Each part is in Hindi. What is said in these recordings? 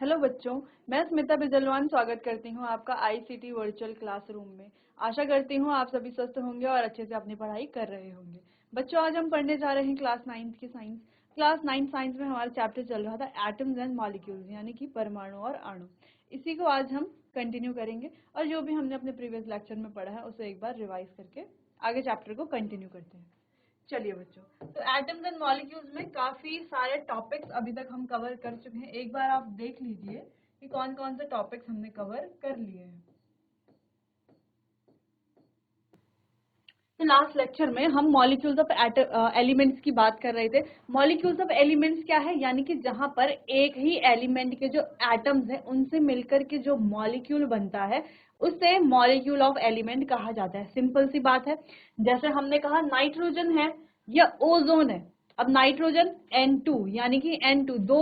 हेलो बच्चों, मैं स्मिता बिजलवान स्वागत करती हूँ आपका आईसीटी वर्चुअल क्लासरूम में। आशा करती हूँ आप सभी स्वस्थ होंगे और अच्छे से अपनी पढ़ाई कर रहे होंगे। बच्चों, आज हम पढ़ने जा रहे हैं क्लास 9 की साइंस। क्लास 9 साइंस में हमारा चैप्टर चल रहा था एटम्स एंड मॉलिक्यूल्स, यानी कि परमाणु और अणु। इसी को आज हम कंटिन्यू करेंगे और जो भी हमने अपने प्रीवियस लेक्चर में पढ़ा है उसे एक बार रिवाइज करके आगे चैप्टर को कंटिन्यू करते हैं। चलिए बच्चों, तो एटम्स एंड मॉलिक्यूल्स में काफी सारे टॉपिक्स अभी तक हम कवर कर चुके हैं। एक बार आप देख लीजिए कि कौन कौन से टॉपिक्स हमने कवर कर लिए हैं। तो लास्ट लेक्चर में हम मॉलिक्यूल्स ऑफ एलिमेंट्स की बात कर रहे थे। मॉलिक्यूल्स ऑफ एलिमेंट्स क्या है, यानी कि जहां पर एक ही एलिमेंट के जो एटम्स हैं उनसे मिलकर के जो मॉलिक्यूल बनता है उसे मॉलिक्यूल ऑफ एलिमेंट कहा जाता है। सिंपल सी बात है, जैसे हमने कहा नाइट्रोजन है या ओजोन है। अब नाइट्रोजन N2 यानी कि N2 दो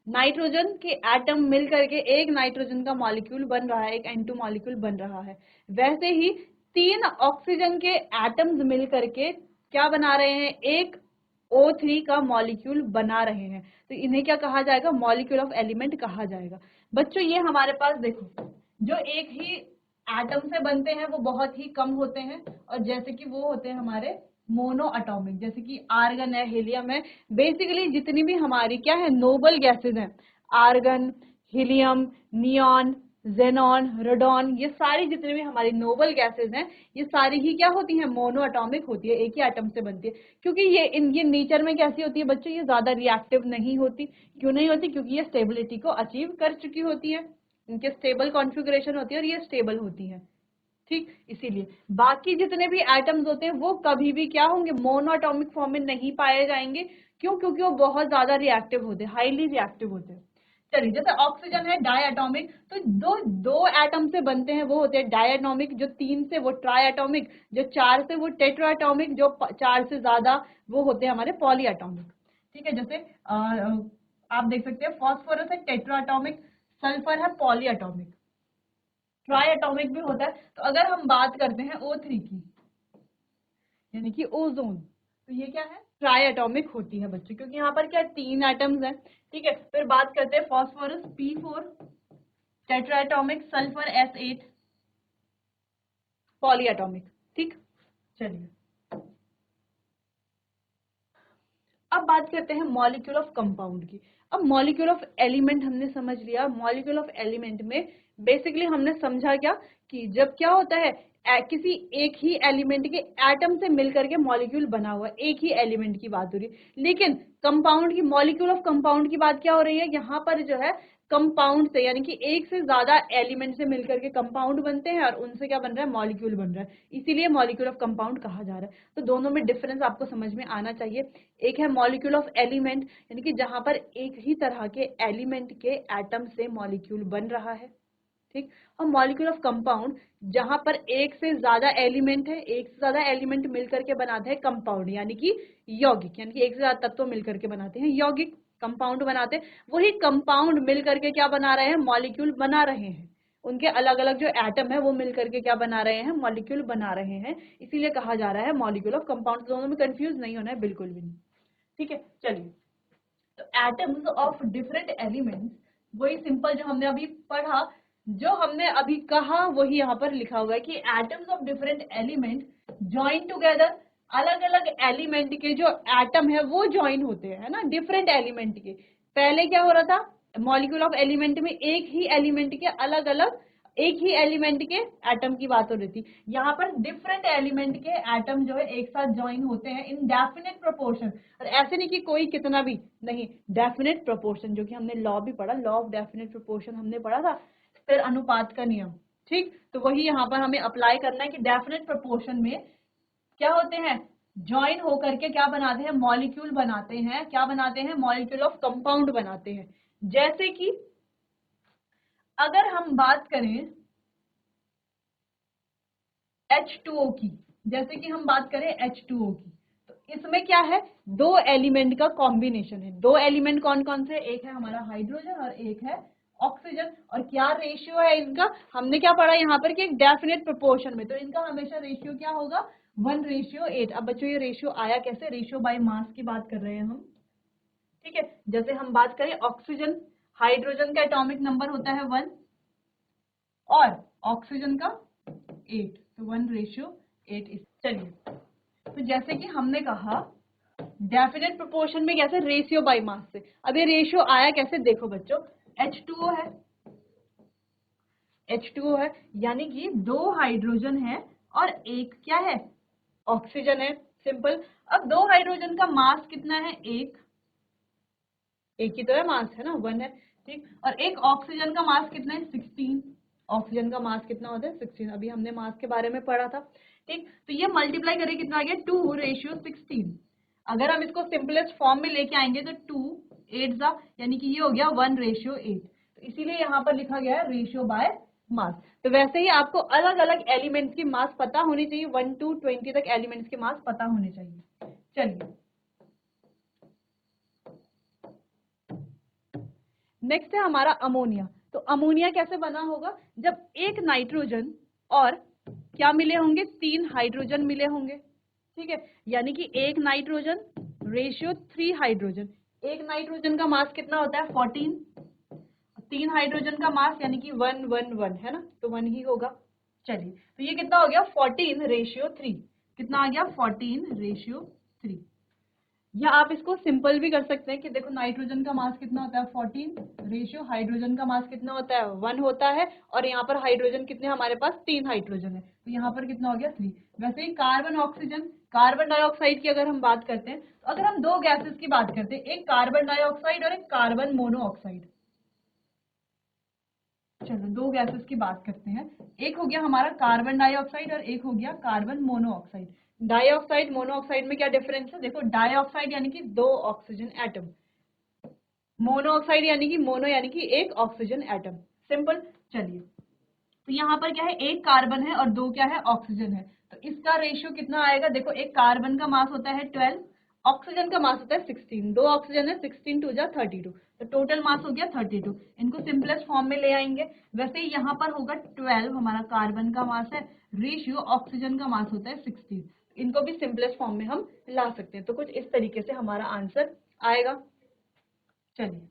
नाइट्रोजन के एटम मिल करके एक नाइट्रोजन का मॉलिक्यूल बन रहा है, एक N2 मॉलिक्यूल बन रहा है। वैसे ही तीन ऑक्सीजन के एटम्स मिल करके क्या बना रहे हैं, एक O3 का मॉलिक्यूल बना रहे हैं। तो इन्हें क्या कहा जाएगा, मॉलिक्यूल ऑफ एलिमेंट कहा जाएगा। बच्चों, ये हमारे पास देखो, जो एक ही एटम से बनते हैं वो बहुत ही कम होते हैं, और जैसे कि वो होते हैं हमारे मोनो एटॉमिक, जैसे कि आर्गन है, हीलियम है। बेसिकली जितनी भी हमारी क्या है नोबल गैसेज हैं, argon, helium, neon, xenon, radon, ये सारी जितनी भी हमारी नोबल गैसेज हैं ये सारी ही क्या होती हैं, मोनो एटॉमिक होती है, एक ही एटम से बनती है। क्योंकि ये नेचर में कैसी होती है बच्चों, ये ज्यादा रिएक्टिव नहीं होती। क्यों नहीं होती, क्योंकि ये स्टेबिलिटी को अचीव कर चुकी होती है, इनके स्टेबल कॉन्फ़िगरेशन होती है और ये स्टेबल होती है। ठीक, इसीलिए बाकी जितने भी एटम्स होते हैं वो कभी भी क्या होंगे, मोनोएटॉमिक फॉर्म में नहीं पाए जाएंगे। क्यों, क्योंकि वो बहुत ज्यादा रिएक्टिव होते हैं, हाईली रिएक्टिव होते हैं। चलिए, जैसे ऑक्सीजन है डायएटॉमिक, तो दो दो एटम से बनते हैं वो होते हैं डायएटॉमिक, जो तीन से वो ट्राइएटॉमिक, जो चार से वो टेट्राएटॉमिक, जो चार से ज्यादा वो होते हैं हमारे पॉलीएटॉमिक। ठीक है, जैसे आप देख सकते हैं फॉस्फोरस है टेट्राएटॉमिक, सल्फर है पॉलीएटॉमिक, ट्राई एटॉमिक भी होता है। तो अगर हम बात करते हैं O3 की, यानी कि ओजोन, तो ये क्या है, ट्राई एटॉमिक होती है बच्चों, क्योंकि यहाँ पर क्या तीन एटम्स हैं। ठीक है, फिर बात करते हैं phosphorus P4 tetra atomic, sulphur S8 poly atomic. ठीक, चलिए अब बात करते हैं मॉलिक्यूल ऑफ कंपाउंड की। अब मॉलिक्यूल ऑफ एलिमेंट हमने समझ लिया। मॉलिक्यूल ऑफ एलिमेंट में बेसिकली हमने समझा क्या, कि जब क्या होता है किसी एक ही एलिमेंट के एटम से मिलकर के मॉलिक्यूल बना हुआ, एक ही एलिमेंट की बात हो रही है। लेकिन कंपाउंड की, मॉलिक्यूल ऑफ कंपाउंड की बात क्या हो रही है, यहाँ पर जो है कंपाउंड से, यानी कि एक से ज्यादा एलिमेंट से मिलकर के कंपाउंड बनते हैं और उनसे क्या बन रहा है, मॉलिक्यूल बन रहा है, इसीलिए मॉलिक्यूल ऑफ कंपाउंड कहा जा रहा है। तो दोनों में डिफरेंस आपको समझ में आना चाहिए। एक है मॉलिक्यूल ऑफ एलिमेंट, यानी कि जहां पर एक ही तरह के एलिमेंट के एटम से मॉलिक्यूल बन रहा है। ठीक, और मॉलिक्यूल ऑफ कंपाउंड जहां पर एक से ज्यादा एलिमेंट है, एक से ज्यादा एलिमेंट मिलकर के बनाते हैं कंपाउंड, यानी कि यौगिक, यानी कि एक से ज्यादा तत्व मिलकर के बनाते हैं यौगिक, कंपाउंड बनाते हैं। वही कंपाउंड मिलकर के क्या बना रहे हैं, मॉलिक्यूल बना रहे हैं। उनके अलग अलग जो एटम है वो मिलकर के क्या बना रहे हैं, मॉलिक्यूल बना रहे हैं, इसीलिए कहा जा रहा है मॉलिक्यूल ऑफ कंपाउंड। दोनों में कंफ्यूज नहीं होना है, बिल्कुल भी नहीं। ठीक है, चलिए, तो एटम्स ऑफ डिफरेंट एलिमेंट्स, वही सिंपल जो हमने अभी पढ़ा, जो हमने अभी कहा वही यहाँ पर लिखा हुआ है कि atoms of different element join together. अलग अलग एलिमेंट के जो एटम है वो ज्वाइन होते हैं, है ना, डिफरेंट एलिमेंट के। पहले क्या हो रहा था, मॉलिक्यूल ऑफ एलिमेंट में एक ही एलिमेंट के अलग अलग, एक ही एलिमेंट के एटम की बात हो रही थी। यहाँ पर डिफरेंट एलिमेंट के एटम जो है एक साथ ज्वाइन होते हैं इन डेफिनेट प्रोपोर्शन। और ऐसे नहीं कि कोई कितना भी, नहीं, डेफिनेट प्रोपोर्शन, जो कि हमने लॉ भी पढ़ा, लॉ ऑफ डेफिनेट प्रोपोर्शन हमने पढ़ा था, फिर अनुपात का नियम। ठीक, तो वही यहाँ पर हमें अप्लाई करना है कि डेफिनेट प्रोपोर्शन में क्या होते हैं, ज्वाइन होकर के क्या बनाते हैं, मॉलिक्यूल बनाते हैं। क्या बनाते हैं, मॉलिक्यूल ऑफ कंपाउंड बनाते हैं। जैसे कि अगर हम बात करें H2O की, जैसे कि हम बात करें H2O की, तो इसमें क्या है, दो एलिमेंट का कॉम्बिनेशन है। दो एलिमेंट कौन कौन से, एक है हमारा हाइड्रोजन और एक है ऑक्सीजन। और क्या रेशियो है इनका, हमने क्या पढ़ा यहाँ पर कि एक डेफिनेट प्रोपोर्शन में, तो इनका हमेशा रेशियो क्या होगा, 1:8। अब बच्चों ये रेशियो आया कैसे, रेशियो बाय मास की बात कर रहे हैं हम। ठीक है, जैसे हम बात करें ऑक्सीजन, हाइड्रोजन का एटॉमिक नंबर होता है 1 और ऑक्सीजन का 8, तो 1:8। चलिए, तो जैसे कि हमने कहा डेफिनेट प्रोपोर्शन में कैसे, रेशियो बाय मास से। अब ये रेशियो आया कैसे, देखो बच्चों, H2O है, H2O है, यानी कि 2 हाइड्रोजन है और एक क्या है, ऑक्सीजन है। सिंपल। अब 2 हाइड्रोजन का मास कितना है, एक ही तो है मास, है ना, 1 है, ठीक। और एक ऑक्सीजन का मास कितना है, 16। ऑक्सीजन का मास कितना होता है, 16। अभी हमने मास के बारे में पढ़ा था, ठीक। तो ये मल्टीप्लाई करके कितना आ गया, 2:16। अगर हम इसको सिंपलेस्ट फॉर्म में लेके आएंगे तो 2 8 यानी कि ये हो गया 1:8। तो इसीलिए यहाँ पर लिखा गया है रेशियो बाय मास। तो वैसे ही आपको अलग अलग एलिमेंट्स की मास पता होनी चाहिए, 1 to 20 तक एलिमेंट्स के मास पता होने चाहिए। चलिए, नेक्स्ट है हमारा अमोनिया। तो अमोनिया कैसे बना होगा, जब एक नाइट्रोजन और क्या मिले होंगे, 3 हाइड्रोजन मिले होंगे, ठीक है। यानी कि एक नाइट्रोजन रेशियो 3 हाइड्रोजन। एक नाइट्रोजन का मास कितना होता है, 14। 3 हाइड्रोजन का मास यानी कि 1 1 1 है ना, तो 1 ही होगा। चलिए, तो ये कितना हो गया, 14:3। कितना आ गया, 14:3। या आप इसको सिंपल भी कर सकते हैं कि देखो नाइट्रोजन का मास कितना होता है, 14 रेशियो हाइड्रोजन का मास कितना होता है, 1 होता है। और यहाँ पर हाइड्रोजन कितने, हमारे पास 3 हाइड्रोजन है, तो यहाँ पर कितना हो गया, 3। वैसे ही कार्बन ऑक्सीजन, कार्बन डाइऑक्साइड की अगर हम बात करते हैं, तो अगर हम 2 गैसेस की बात करते हैं, एक कार्बन डाइऑक्साइड और एक कार्बन मोनोऑक्साइड। चलो 2 गैसेस की बात करते हैं। एक हो गया हमारा कार्बन डाइऑक्साइड और एक हो गया कार्बन मोनोऑक्साइड। डाइऑक्साइड मोनोऑक्साइड में क्या डिफरेंस है, देखो डाइऑक्साइड यानी कि 2 ऑक्सीजन एटम, मोनोऑक्साइड यानी कि मोनो यानी कि एक ऑक्सीजन एटम। सिंपल। चलिए, तो यहाँ पर क्या है, एक कार्बन है और 2 क्या है, ऑक्सीजन है। तो इसका रेशियो कितना आएगा, देखो एक कार्बन का मास होता है 12, ऑक्सीजन का मास होता है 16। 2 ऑक्सीजन है, 16 2 जा 32, तो टोटल मास हो गया 32। इनको सिंपलेस्ट फॉर्म में ले आएंगे। वैसे ही यहाँ पर होगा 12 हमारा कार्बन का मास है, रेशियो ऑक्सीजन का मास होता है 16। इनको भी सिंपलेस्ट फॉर्म में हम ला सकते हैं। तो कुछ इस तरीके से हमारा आंसर आएगा। चलिए,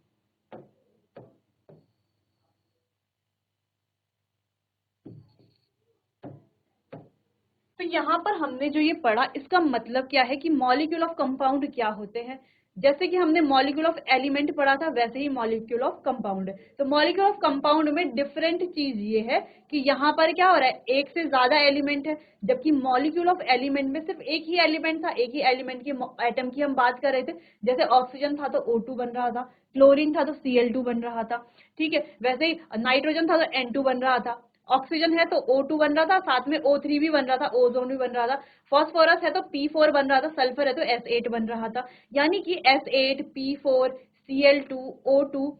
तो यहाँ पर हमने जो ये पढ़ा, इसका मतलब क्या है कि मॉलिक्यूल ऑफ कंपाउंड क्या होते हैं। जैसे कि हमने मॉलिक्यूल ऑफ एलिमेंट पढ़ा था, वैसे ही मॉलिक्यूल ऑफ कंपाउंड है। तो मॉलिक्यूल ऑफ कंपाउंड में डिफरेंट चीज ये है कि यहाँ पर क्या हो रहा है, एक से ज्यादा एलिमेंट है, जबकि मॉलिक्यूल ऑफ एलिमेंट में सिर्फ एक ही एलिमेंट था। एक ही एलिमेंट की एटम की हम बात कर रहे थे। जैसे ऑक्सीजन था तो O2 बन रहा था, क्लोरीन था तो Cl2 बन रहा था, ठीक है। वैसे ही नाइट्रोजन था तो N2 बन रहा था, ऑक्सीजन है तो O2 बन रहा था, साथ में O3 भी बन रहा था, ओजोन भी बन रहा था। फॉस्फोरस है तो P4 बन रहा था, सल्फर है तो S8 बन रहा था। यानी कि S8 P4 Cl2 O2,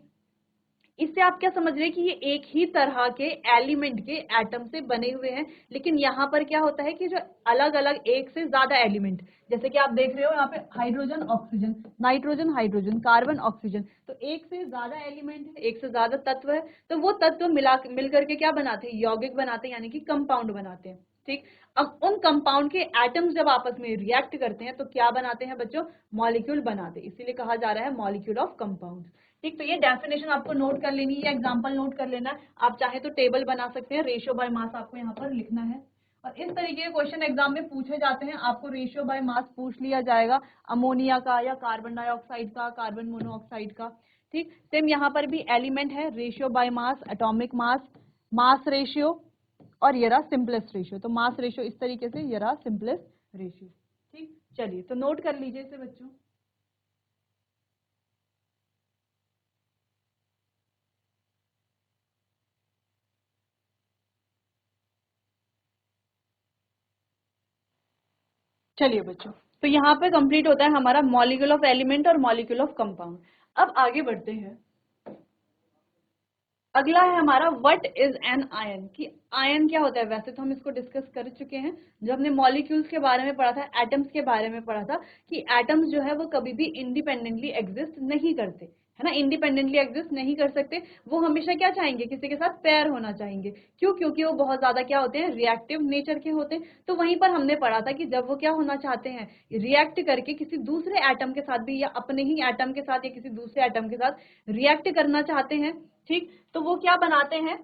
इससे आप क्या समझ रहे हैं कि ये एक ही तरह के एलिमेंट के एटम से बने हुए हैं। लेकिन यहाँ पर क्या होता है कि जो अलग अलग एक से ज्यादा एलिमेंट, जैसे कि आप देख रहे हो यहाँ पे hydrogen oxygen, nitrogen hydrogen, carbon oxygen, तो एक से ज्यादा एलिमेंट है, एक से ज्यादा तत्व है। तो वो तत्व मिल करके क्या बनाते हैं, यौगिक बनाते हैं, यानी कि कंपाउंड बनाते हैं, ठीक। अब उन कंपाउंड के एटम्स जब आपस में रिएक्ट करते हैं तो क्या बनाते हैं बच्चों, मॉलिक्यूल बनाते हैं। इसीलिए कहा जा रहा है मॉलिक्यूल ऑफ कंपाउंड, ठीक। तो ये डेफिनेशन आपको नोट कर लेनी है, एग्जांपल नोट कर लेना है। आप चाहे तो टेबल बना सकते हैं, रेशियो बाय मास आपको यहाँ पर लिखना है। और इस तरीके के क्वेश्चन एग्जाम में पूछे जाते हैं। आपको रेशियो बाय मास पूछ लिया जाएगा अमोनिया का या कार्बन डाइऑक्साइड का, कार्बन मोनोऑक्साइड का, ठीक। सेम यहाँ पर भी एलिमेंट है, ratio by mass, atomic mass, mass ratio, और ये रहा सिंपलेस्ट रेशियो। तो मास रेशियो इस तरीके से, ये रहा सिंपलेस्ट रेशियो, ठीक। चलिए, तो नोट कर लीजिए इसे बच्चों। चलिए बच्चों, तो यहाँ पे कंप्लीट होता है हमारा मॉलिक्यूल ऑफ एलिमेंट और मॉलिक्यूल ऑफ कंपाउंड। अब आगे बढ़ते हैं। अगला है हमारा व्हाट इज एन आयन, कि आयन क्या होता है। वैसे तो हम इसको डिस्कस कर चुके हैं जब हमने मॉलिक्यूल्स के बारे में पढ़ा था, एटम्स के बारे में पढ़ा था, कि एटम्स जो है वो कभी भी इंडिपेंडेंटली एग्जिस्ट नहीं करते, है ना, इंडिपेंडेंटली एग्जिस्ट नहीं कर सकते। वो हमेशा क्या चाहेंगे, किसी के साथ पेयर होना चाहेंगे। क्यों? क्योंकि वो बहुत ज्यादा क्या होते हैं, रिएक्टिव नेचर के होते हैं। तो वहीं पर हमने पढ़ा था कि जब वो क्या होना चाहते हैं, रिएक्ट करके किसी दूसरे एटम के साथ भी या अपने ही एटम के साथ या किसी दूसरे एटम के साथ रिएक्ट करना चाहते हैं, ठीक, तो वो क्या बनाते हैं,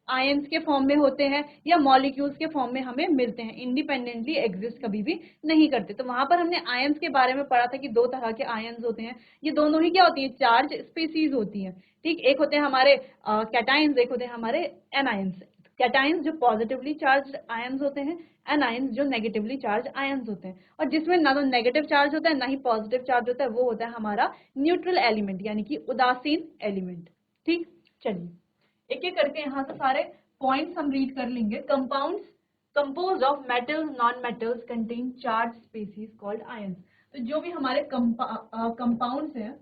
आयंस के फॉर्म में होते हैं या मॉलिक्यूल्स के फॉर्म में हमें मिलते हैं, इंडिपेंडेंटली एग्जिस्ट कभी भी नहीं करते। तो वहां पर हमने आयंस के बारे में पढ़ा था कि दो तरह के आयंस होते हैं। ये दोनों ही क्या होती है, चार्ज स्पीसीज होती हैं, ठीक। एक होते हैं हमारे कैटायंस, एक होते हैं हमारे एनायंस। कैटायंस जो पॉजिटिवली चार्ज आयंस होते हैं, एनायंस जो नेगेटिवली चार्ज आयंस होते हैं। और जिसमें ना तो नेगेटिव चार्ज होता है ना ही पॉजिटिव चार्ज होता है, वो होता है हमारा न्यूट्रल एलिमेंट यानी कि उदासीन एलिमेंट, ठीक। चलिए एक एक करके यहाँ से सारे पॉइंट्स हम रीड कर लेंगे। Compounds composed of metals non metals contain charge species called ions. तो जो भी हमारे कंपाउंड्स हैं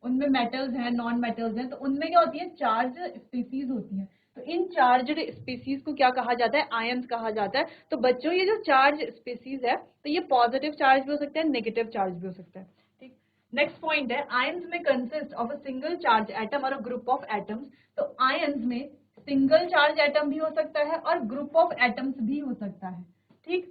उनमें मेटल्स हैं, नॉन मेटल्स हैं, तो उनमें क्या होती है, चार्ज स्पीसीज होती हैं। तो इन चार्ज स्पीसीज को क्या कहा जाता है, आयंस कहा जाता है। तो बच्चों ये जो चार्ज स्पीसीज है, तो ये पॉजिटिव चार्ज भी हो सकता है, नेगेटिव चार्ज भी हो सकता है, ठीक। नेक्स्ट पॉइंट है, आयंस में consist of a single charge atom और अ ग्रुप ऑफ एटम्स। तो आयंस में सिंगल चार्ज एटम भी हो सकता है और ग्रुप ऑफ एटम्स भी हो सकता है, ठीक।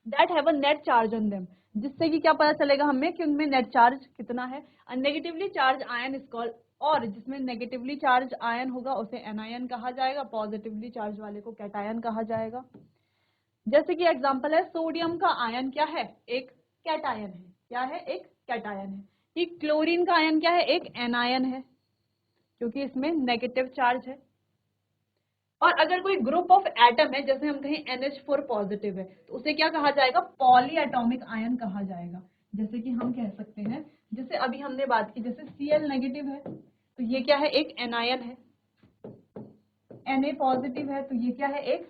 That have a net charge on them, जिससे कि क्या पता चलेगा हमें कि उनमें नेट चार्ज कितना है। Negatively charge ion is called, और जिसमें नेगेटिवली चार्ज आयन होगा उसे एनायन कहा जाएगा, पॉजिटिवली चार्ज वाले को कैटायन कहा जाएगा। जैसे कि एग्जांपल है, सोडियम का आयन क्या है, एक कैटायन है। क्या है, एक कैटायन है, ठीक। क्लोरीन का आयन क्या है, एक एनायन है, क्योंकि इसमें नेगेटिव चार्ज है। और अगर कोई ग्रुप ऑफ एटम है, जैसे हम कहें NH4 पॉजिटिव है, तो उसे क्या कहा जाएगा, पॉली एटॉमिक आयन कहा जाएगा। जैसे कि हम कह सकते हैं, जैसे अभी हमने बात की, जैसे Cl नेगेटिव है तो ये क्या है, एक एनायन है। Na पॉजिटिव है तो ये क्या है, एक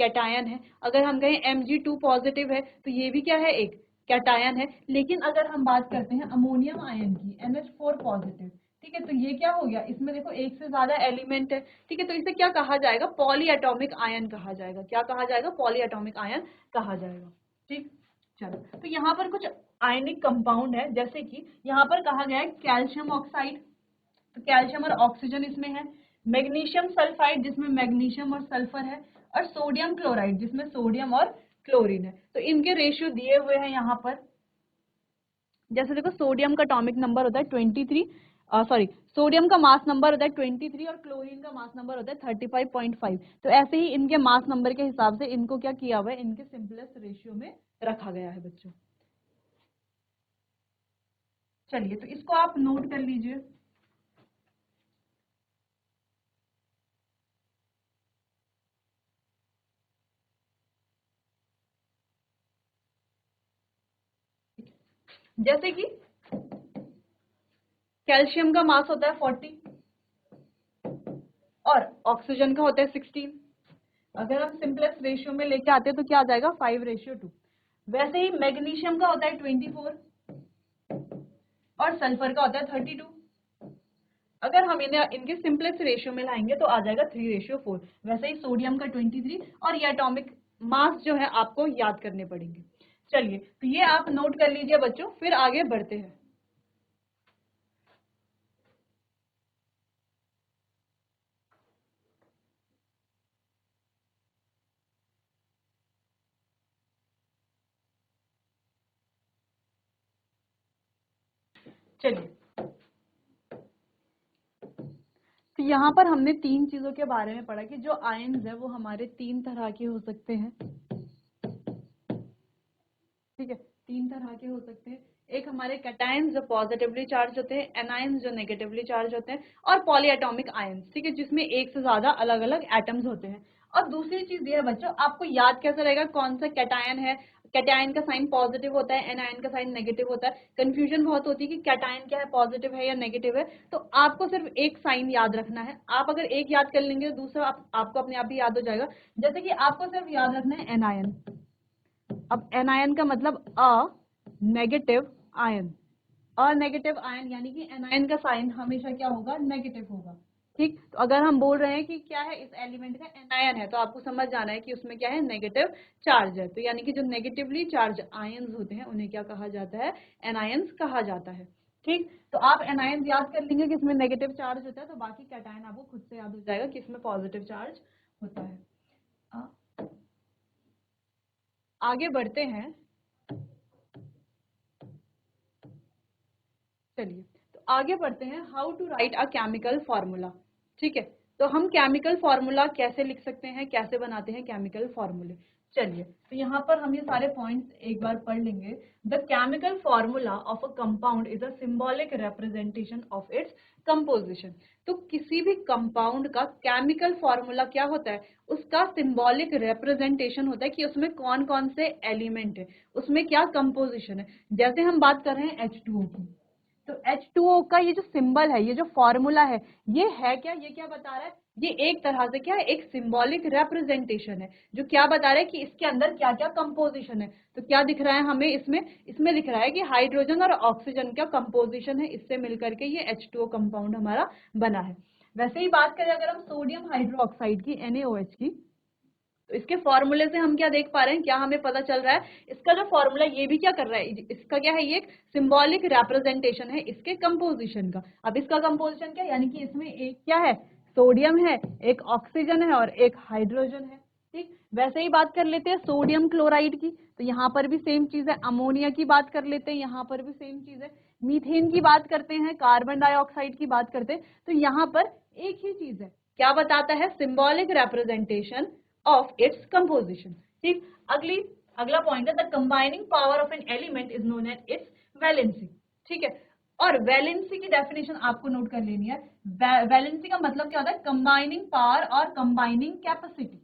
कैटायन है। अगर हम कहें Mg2 पॉजिटिव है तो ये भी क्या है, एक कैटायन है। लेकिन अगर हम बात करते हैं अमोनियम आयन की, NH4 पॉजिटिव, ठीक है, तो ये क्या हो गया, इसमें देखो एक से ज्यादा एलिमेंट है, ठीक है, तो इसे क्या कहा जाएगा, पॉली एटॉमिक आयन कहा जाएगा। क्या कहा जाएगा, पॉली एटॉमिक आयन कहा जाएगा, ठीक। चलो, तो यहाँ पर कुछ आयनिक कंपाउंड है, जैसे कि यहाँ पर कहा गया है कैल्शियम ऑक्साइड, तो कैल्शियम और ऑक्सीजन इसमें है। मैग्नीशियम सल्फाइड, जिसमें मैग्नीशियम और सल्फर है। और सोडियम क्लोराइड, जिसमें सोडियम और क्लोरीन है। तो इनके रेशियो दिए हुए हैं यहाँ पर। जैसे देखो, सोडियम का एटॉमिक नंबर होता है 23, सॉरी, सोडियम का मास नंबर होता है 23 और क्लोरीन का मास नंबर होता है 35.5। तो ऐसे ही इनके मास नंबर के हिसाब से इनको क्या किया हुआ है, इनके सिंपलेस्ट रेशियो में रखा गया है बच्चों। चलिए, तो इसको आप नोट कर लीजिए। जैसे कि कैल्शियम का मास होता है 40 और ऑक्सीजन का होता है 16। अगर हम सिंपलेस्ट रेशियो में लेके आते हैं तो क्या आ जाएगा, 5:2। वैसे ही मैग्नीशियम का होता है 24 और सल्फर का होता है 32। अगर हम इन्हें इनके सिंपलेस्ट रेशियो में लाएंगे तो आ जाएगा 3:4। वैसे ही सोडियम का 23 और ये एटॉमिक मास जो है आपको याद करने पड़ेंगे। चलिए, तो ये आप नोट कर लीजिए बच्चों, फिर आगे बढ़ते हैं। चलिए, तो यहाँ पर हमने तीन चीजों के बारे में पढ़ा कि जो आयन्स है वो हमारे तीन तरह के हो सकते हैं, ठीक है, तीन तरह के हो सकते हैं। एक हमारे कैटायंस जो पॉजिटिवली चार्ज होते हैं, एनायंस जो नेगेटिवली चार्ज होते हैं, और पॉलीएटॉमिक आयंस, ठीक है, जिसमें एक से ज्यादा अलग अलग एटम्स होते हैं। और दूसरी चीज ये है बच्चों, आपको याद कैसे रहेगा कौन सा कैटायन है। कैटायन का साइन पॉजिटिव होता है, एनायन का साइन नेगेटिव होता है। कंफ्यूजन बहुत होती है कि कैटायन क्या है, पॉजिटिव है या नेगेटिव है। तो आपको सिर्फ एक साइन याद रखना है। आप अगर एक याद कर लेंगे तो दूसरा आपको अपने आप ही याद हो जाएगा। जैसे कि आपको सिर्फ याद रखना है एनायन। अब एनायन का मतलब नेगेटिव आयन। नेगेटिव आयन यानी कि एनायन का साइन हमेशा क्या होगा, नेगेटिव होगा, ठीक। तो अगर हम बोल रहे हैं कि क्या है, इस एलिमेंट का एनायन है, तो आपको समझ जाना है कि उसमें क्या है, नेगेटिव चार्ज है। तो यानी कि जो नेगेटिवली चार्ज आयन्स होते हैं उन्हें क्या कहा जाता है, एनायंस कहा जाता है, ठीक, तो आप एनायन याद कर लेंगे कि इसमें नेगेटिव चार्ज होता है, तो बाकी कैटायन आपको खुद से याद हो जाएगा कि इसमें पॉजिटिव चार्ज होता है। आगे बढ़ते हैं, चलिए तो आगे बढ़ते हैं, how to write a chemical formula. ठीक है, तो हम केमिकल फॉर्मूला कैसे लिख सकते हैं, कैसे बनाते हैं केमिकल फॉर्मूले। चलिए तो यहाँ पर हम ये सारे पॉइंट्स एक बार पढ़ लेंगे। The chemical formula of a compound is a symbolic representation of its composition. तो किसी भी कंपाउंड का केमिकल फॉर्मूला क्या होता है, उसका सिंबॉलिक रिप्रेजेंटेशन होता है कि उसमें कौन कौन से एलिमेंट है, उसमें क्या कंपोजिशन है। जैसे हम बात कर रहे हैं H2O की, तो H2O का ये जो सिंबल है, ये जो फॉर्मूला ये है क्या, ये क्या बता रहा है, ये एक तरह से क्या है, एक सिंबॉलिक रिप्रेजेंटेशन है जो क्या बता रहा है कि इसके अंदर क्या क्या कंपोजिशन है। तो क्या दिख रहा है हमें इसमें, इसमें दिख रहा है कि हाइड्रोजन और ऑक्सीजन का कंपोजिशन है, इससे मिलकर के ये H2O कंपाउंड हमारा बना है। वैसे ही बात करें अगर हम सोडियम हाइड्रोक्साइड की, NaOH की, तो इसके फॉर्मूले से हम क्या देख पा रहे हैं, क्या हमें पता चल रहा है, इसका जो फॉर्मूला ये भी क्या कर रहा है, इसका क्या है, ये एक सिंबॉलिक रिप्रेजेंटेशन है इसके कंपोजिशन का। अब इसका कंपोजिशन क्या, यानी कि इसमें एक क्या है, सोडियम है, एक ऑक्सीजन है और एक हाइड्रोजन है। ठीक, वैसे ही बात कर लेते हैं सोडियम क्लोराइड की, तो यहाँ पर भी सेम चीज है। अमोनिया की बात कर लेते हैं, यहाँ पर भी सेम चीज है। मीथेन की बात करते हैं, कार्बन डाइऑक्साइड की बात करते हैं, तो यहाँ पर एक ही चीज है, क्या बताता है, symbolic representation of its composition। ठीक, अगला पॉइंट है, the combining power of an element is known as its valency. ठीक है, और वैलेंसी की डेफिनेशन आपको नोट कर लेनी है। वैलेंसी का मतलब क्या होता है, कंबाइनिंग पावर और कंबाइनिंग कैपेसिटी,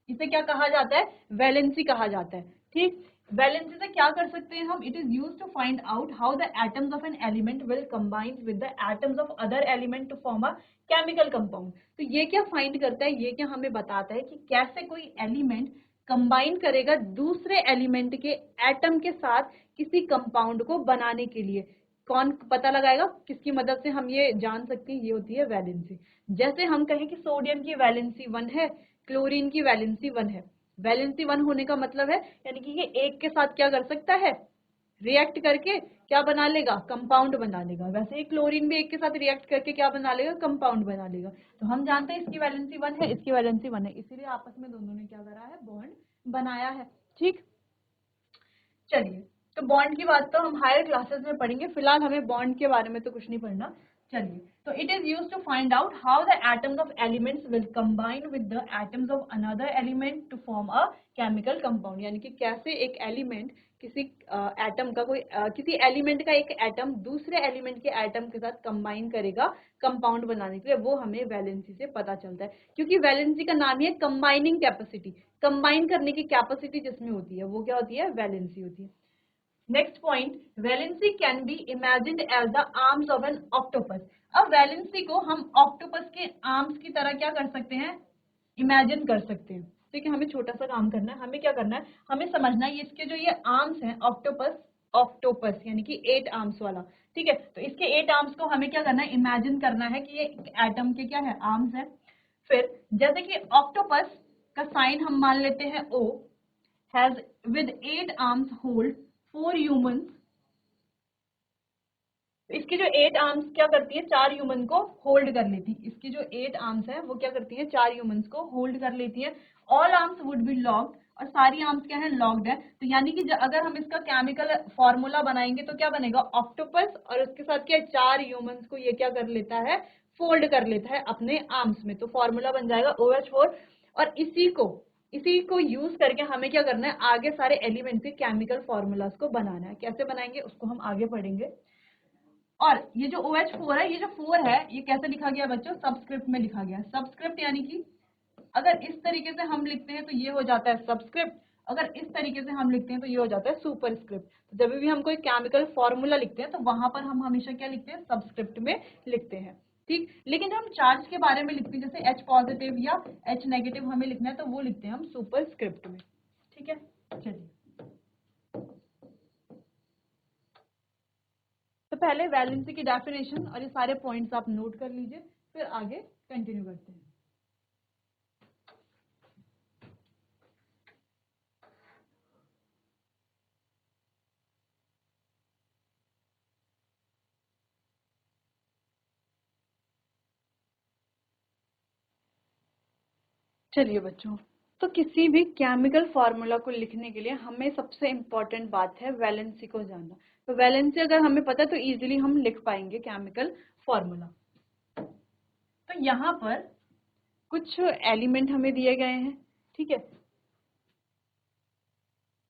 इसे क्या कहा जाता है, वैलेंसी कहा जाता है। ठीक, वैलेंसी से क्या कर सकते हैं हम, it is used to find out how the atoms of an element will combine with the atoms of other element to form a chemical compound. तो ये क्या फाइंड करता है, ये क्या हमें बताता है कि कैसे कोई एलिमेंट कंबाइन करेगा दूसरे एलिमेंट के एटम के साथ किसी कंपाउंड को बनाने के लिए। कौन पता लगाएगा, किसकी मदद से हम ये जान सकते हैं, ये होती है वैलेंसी। जैसे हम कहें कि सोडियम की वैलेंसी 1 है, क्लोरीन की वैलेंसी 1 है। वैलेंसी 1 होने का मतलब है यानी कि ये एक के साथ क्या कर सकता है, रिएक्ट करके क्या बना लेगा, कंपाउंड बना लेगा। वैसे ही क्लोरीन भी एक के साथ रिएक्ट करके क्या बना लेगा, कंपाउंड बना लेगा। तो हम जानते हैं इसकी वैलेंसी 1 है, इसकी वैलेंसी 1 है, इसीलिए आपस में दोनों ने क्या करा है, बॉन्ड बनाया है। ठीक, चलिए तो बॉन्ड की बात तो हम हायर क्लासेस में पढ़ेंगे, फिलहाल हमें बॉन्ड के बारे में तो कुछ नहीं पढ़ना। चलिए, तो it is used to find out how the atoms of elements will combine with the atoms of another element to form a chemical compound. यानी कि कैसे एक एलिमेंट किसी एटम का कोई किसी एलिमेंट का एक एटम दूसरे एलिमेंट के एटम के साथ कंबाइन करेगा कंपाउंड बनाने के लिए, वो हमें वैलेंसी से पता चलता है। क्योंकि वैलेंसी का नाम ही है कंबाइनिंग कैपेसिटी, कंबाइन करने की कैपेसिटी जिसमें होती है वो क्या होती है, वैलेंसी होती है। Next point, valency can be imagined as the arms of an octopus. अब वैलेंसी को हम ऑक्टोपस के आर्म्स की तरह क्या कर सकते हैं, इमेजिन कर सकते हैं। ठीक है, हमें छोटा सा काम करना है, हमें क्या करना है, हमें समझना है इसके जो ये आर्म्स हैं, ऑक्टोपस, ऑक्टोपस यानी कि 8 आर्म्स वाला। ठीक है, तो इसके 8 आर्म्स को हमें क्या करना है, इमेजिन करना है कि ये एटम के क्या है, आर्म्स है। फिर जैसे कि ऑक्टोपस का साइन हम मान लेते हैं O, has with 8 arms hold 4 humans। इसकी जो 8 आर्म्स क्या करती है, 4 ह्यूमन को होल्ड कर लेती है। इसकी जो 8 आर्म्स है वो क्या करती है, 4 ह्यूमंस को होल्ड कर लेती है। All arms would be locked, और सारी आर्म्स क्या है, लॉक्ड है। तो यानी कि अगर हम इसका केमिकल फॉर्मूला बनाएंगे तो क्या बनेगा, ऑक्टोपस और उसके साथ क्या 4 ह्यूमंस को ये क्या कर लेता है, फोल्ड कर लेता है अपने आर्म्स में। तो फॉर्मूला बन जाएगा OH4। और इसी को यूज करके हमें क्या करना है, आगे सारे एलिमेंट के केमिकल फॉर्मूलाज को बनाना है। कैसे बनाएंगे उसको हम आगे पढ़ेंगे। और ये जो OH4 है, ये जो 4 है, ये कैसे लिखा गया बच्चों, सबस्क्रिप्ट में लिखा गया। सबस्क्रिप्ट यानी कि अगर इस तरीके से हम लिखते हैं तो ये हो जाता है सबस्क्रिप्ट, अगर इस तरीके से हम लिखते हैं तो ये हो जाता है सुपरस्क्रिप्ट। तो जब भी हम कोई केमिकल फॉर्मूला लिखते हैं तो वहां पर हम हमेशा क्या लिखते हैं, सबस्क्रिप्ट में लिखते हैं। ठीक, लेकिन जब हम चार्ज के बारे में लिखते हैं, जैसे H पॉजिटिव या H नेगेटिव हमें लिखना है, तो वो लिखते हैं हम सुपरस्क्रिप्ट में। ठीक है, चलिए तो पहले वैलेंसी की डेफिनेशन और ये सारे पॉइंट्स आप नोट कर लीजिए, फिर आगे कंटिन्यू करते हैं। चलिए बच्चों, तो किसी भी केमिकल फॉर्मूला को लिखने के लिए हमें सबसे इम्पोर्टेंट बात है वैलेंसी को जानना। तो वैलेंसी अगर हमें पता है तो इजीली हम लिख पाएंगे केमिकल फॉर्मूला। तो यहाँ पर कुछ एलिमेंट हमें दिए गए हैं, ठीक है,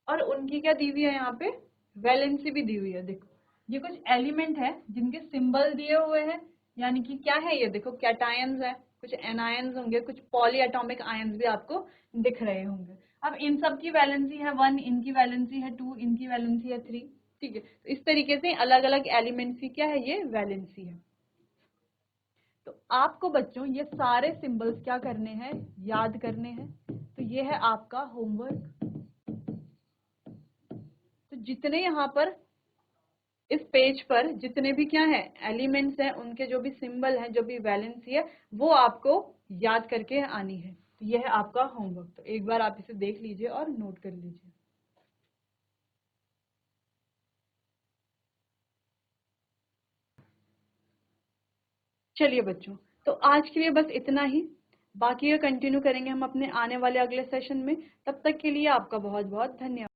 और उनकी क्या दी हुई है, यहाँ पे वैलेंसी भी दी हुई है। देखो ये कुछ एलिमेंट है जिनके सिंबल दिए हुए हैं, यानी कि क्या है ये, देखो कैटायंस है, कुछ एनायंस होंगे, कुछ पॉली एटॉमिक आयंस भी आपको दिख रहे होंगे। अब इन सब की वैलेंसी है 1, इनकी वैलेंसी है 2, इनकी वैलेंसी है 3, ठीक है। तो इस तरीके से अलग अलग एलिमेंट्स की क्या है, ये वैलेंसी है। तो आपको बच्चों ये सारे सिंबल्स क्या करने हैं, याद करने हैं। तो ये है आपका होमवर्क। तो जितने यहाँ पर इस पेज पर जितने भी क्या है एलिमेंट्स हैं, उनके जो भी सिंबल हैं, जो भी वैलेंसी है, वो आपको याद करके आनी है। तो यह है आपका होमवर्क। तो एक बार आप इसे देख लीजिए और नोट कर लीजिए। चलिए बच्चों, तो आज के लिए बस इतना ही। बाकी का कंटिन्यू करेंगे हम अपने आने वाले अगले सेशन में। तब तक के लिए आपका बहुत बहुत धन्यवाद।